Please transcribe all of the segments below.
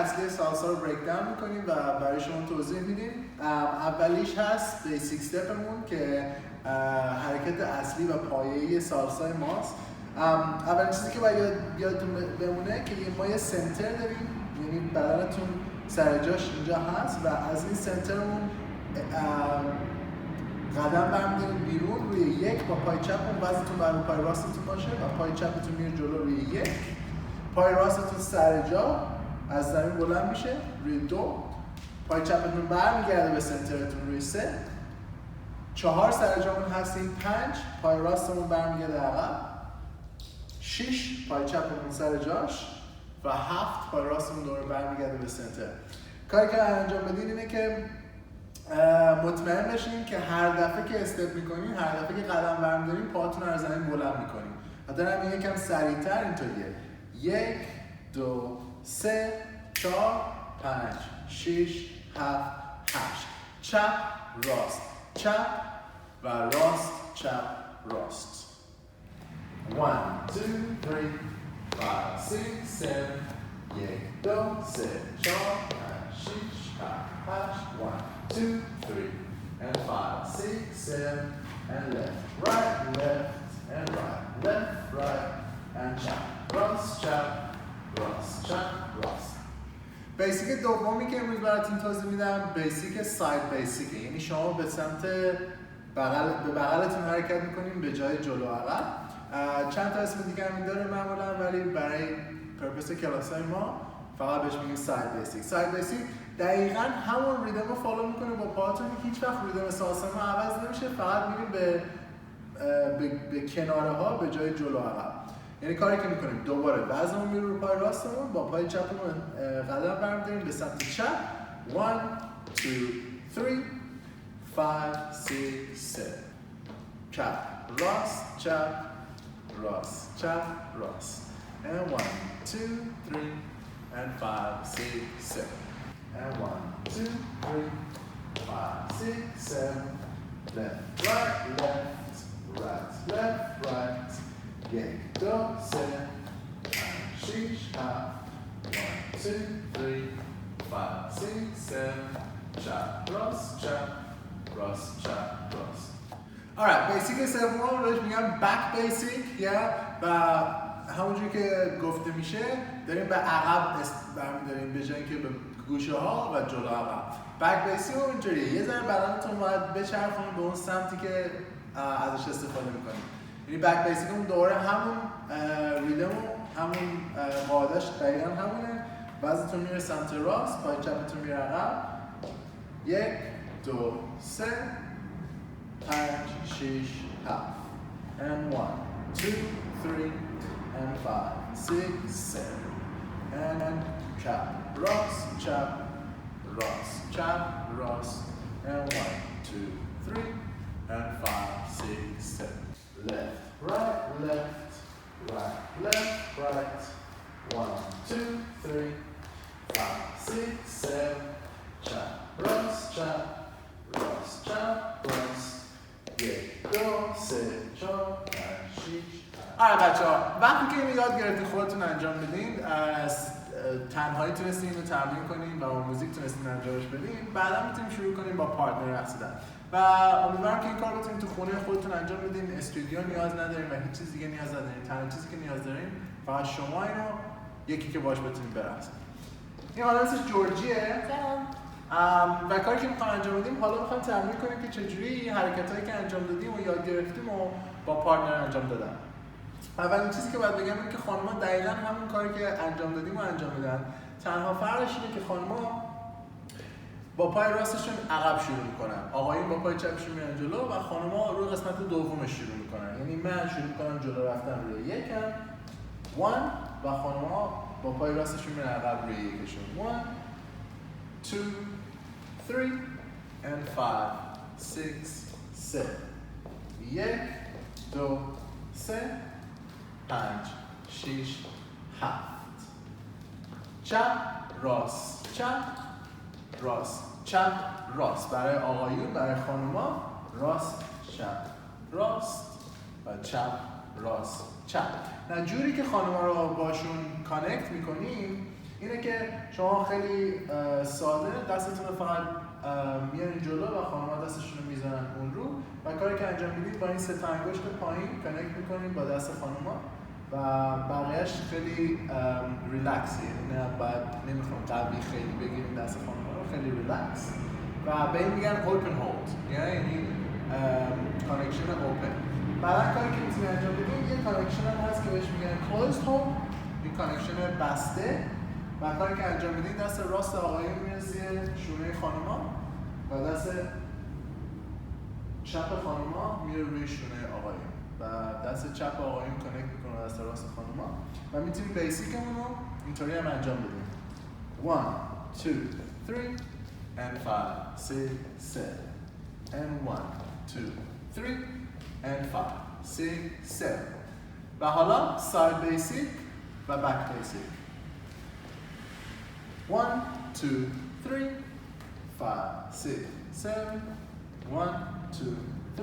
اصلی سالسا رو بریک داون میکنیم و برای شما توضیح میدیم. اولیش هست بیسیک استپمون که حرکت اصلی و پایه‌ای سالسای ماست. اولین چیزی که باید یادتون بمونه که ما یه سنتر داریم، یعنی بدنتون سر جاش اینجا هست و از این سنترمون قدم برمی‌دارید بیرون روی یک با پای چپتون وزنتون بر پای راستتون باشه و پای چپتون میره جلو روی یک. پای راستتون سر جا از زمین بلند میشه روی دو. پای چپتون برمیگرده به سنترتون روی سه. 4 سر جامون هستیم. 5 پای راستمون برمیگرده عقب. 6 پای چپمون سر جاش و 7 پای راستمون دوباره برمیگرده به سنتر. کاری که انجام بدین اینه که مطمئن بشین که هر دفعه که استپ میکنین، هر دفعه که قدم برمی‌دارین پاهاتون رو از زمین بلند میکنین. حتی هم یکم سریعتر اینطوریه. 1 2 3 4 5 6 7 8 چپ راست چپ و راست چپ راست. 1 2 3 5 6 7 1 2 3 4 5 6 7 8 1 2 3 and 5 6 7 and left and left and chop راست چپ راست چپ راست. بیسیک دومی که امروز براتون توضیح میدم بیسیک سایت بیسیکه، یعنی شما به سمت به بغلتون حرکت میکنیم به جای جلو عقب. چند تا اسم دیگه هم داره معمولا، ولی برای پرپس کلاسای ما فقط بهش میگیم سایت بیسیک. سایت بیسیک دقیقاً همون ریدم رو فالو میکنه با پاهاتون، هیچ وقت ریدم سالسا ما عوض نمیشه، فقط میریم به کناره ها به جای جلو عقب. یعنی کاری که میکنیم دوباره وزنمون میره رو پای راستمون، با پای چپمون قدم برمی‌داریم به سمت چپ. 1 2 3 5 6 7 چپ راست چپ راست چپ راست. And 1 2 3 and 5 6 7 and 1 2 3 5 6 7 left right 1 2 3 6 7 1 2 3 5 6 7 چپ راست چپ راست چپ راست. alright بیسیک سوم رو بهش میگم بک بیسیک و همونجوری که گفته میشه داریم به عقب برمی‌داریم به جای اینکه به گوشه ها و جلو عقب. بک بیسیک رو اینجوریه، یه ذره بدنتون باید بچرخونید به اون سمتی که ازش استفاده میکنید. یعنی بک بیسیک اون دوره همون ریدم و همون قاعدش دقیقاً همونه. وزنتون میره سمت راست، پای چپتون میره عقب. 1 2 3 5 6 7 and 1 2 3 and 5 6 7 and chop راست chop راست chop راست and 1 2 3 and 5 6 7 left right 1 2 3 5 6 7 chop راست chop راست chop راست 1 2 3 4 5 6. بچه‌ها وقتی که اینو یاد گرفتین خودتون انجام بدین، تنهایی تونستین اینو تمرین کنین و با موزیک تونستین انجامش بدین، بعدا میتونیم شروع کنیم با پارتنر رقصیدن و امیدوارم که این کار بتونین تو خونه خودتون انجام بدین. استودیو نیاز ندارین و هیچ چیز دیگه نیاز ندارین. تنها چیزی که نیاز دارین فقط شما اینو یکی که باش بتونین برقصین. این حالا اسمش جورجیه و کاری که میخوام انجام بدیم حالا میخوام تمرین کنیم که چجوری حرکتایی که انجام دادیم و یاد گرفتیم و با پارتنر انجام دادن. اولین چیزی که باید بگم اینه که خانم‌ها دقیقاً همون کاری که انجام دادیم و انجام میدن. تنها فرقش اینه که خانم‌ها با پای راستشون عقب شروع میکنن، آقایون با پای چپشون میرن جلو و خانم‌ها روی قسمت دومش شروع میکنن. یعنی من شروع میکنم جلو رفتن روی یکم 1 و خانم‌ها با پای راستشون میرن عقب روی یکشون 1 2 3 and 5 6 7 1 2 3 5 6 7 چپ راست چپ راست چپ راست. برای آقایون، برای خانوما راست چپ راست و چپ راست چپ. نه جوری که خانوما رو باشون کانکت میکنیم اینه که شما خیلی ساده دستتون رو فقط میارین جلو و خانم‌ها دستشون رو میذارن اون رو و کاری که انجام میدید با این سه تا انگشت پایین کانکت میکنین با دست خانم‌ها و بقیه‌اش خیلی ریلکسه، یعنی باید نمیخوام قوی خیلی بگیریم دست خانم‌ها رو، خیلی ریلکس و به این میگن اوپن هولد، یعنی کانکشن اوپن. بعد کاری که میتونید انجام بدید یه کانکشن هم هست که بهش میگن کلوزد هولد، این کانکشن بسته و کاری که انجام میدید دست راست آقایون میره زیر شونه خانم‌ها و دست چپ خانم‌ها میره روی شونه آقایون و دست چپ آقایون کانکت میکنه دست راست خانم‌ها و میتونید بیسیکمون رو اینطوری هم انجام بدیم. 1 2 3 and 5 6 7 and 1 2 3 and 5 6 7 و حالا ساید بیسیک و بک بیسیک. 1 2 3 5 6 7 1 2 3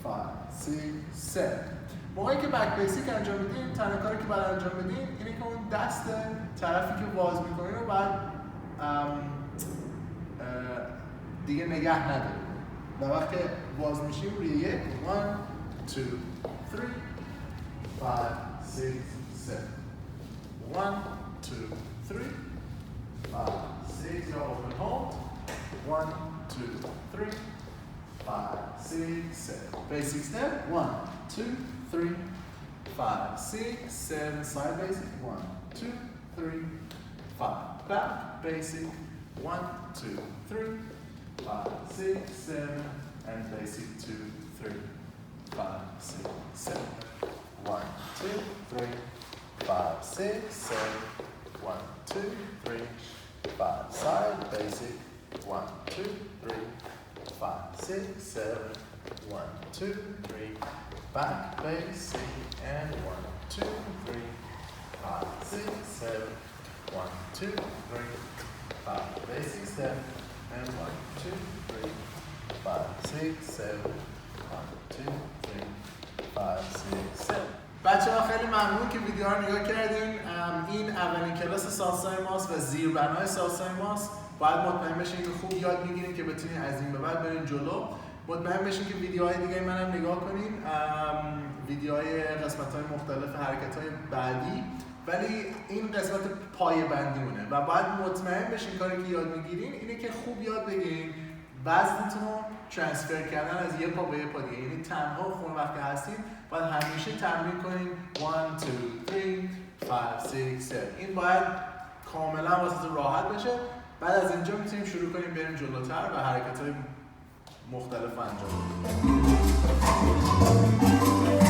5 6 7. موقعی که بک بیسیک انجام میدین تنها کاری که باید انجام بدین اینه که اون دست طرفی که باز میکنین رو باید دیگه نگه نداریم و وقتی باز میشیم روی 1 1 2 3 5 6 7 1 2 3 5 6 یا open hold 1 2 3 5 6 7 basic step 1 2 3 5 6 7 side basic 1 2 3 5 back basic 1 2 3 5 6 7 and basic 2 3 5 6 7 1 2 3 5 6 7 1 2 3 5 side basic 1 2 3 5 6 7 1 2 3 back basic and 1 2 3 5 6 7 1 2 3 5 basic step and 1 2 3 5 6 7 1 2 3 5 6 7. بچه‌ها خیلی ممنون که ویدیو رو نگاه کردین. این اولین کلاس سالسای ماست و زیربنای سالسای ماست. باید مطمئن بشین که خوب یاد میگیرین که بتونین از این به بعد برین جلو. مطمئن بشین که ویدیوهای دیگه منم نگاه کنین، ویدیوهای قسمت‌های مختلف حرکت‌های بعدی، ولی این قسمت پایه بندیمونه و باید مطمئن بشین کاری که یاد میگیرین اینه که خوب یاد بگیرین وزنتون رو ترانسفر کردن از یه پا به یه پا دیگه، یعنی تنها خون وقتی هستین باید همیشه تمرین کنین 1 2 3 5 6 7. این باید کاملا واسه راحت بشه. بعد از اینجا میتونیم شروع کنیم بریم جلوتر و حرکت‌های مختلف انجام بدیم.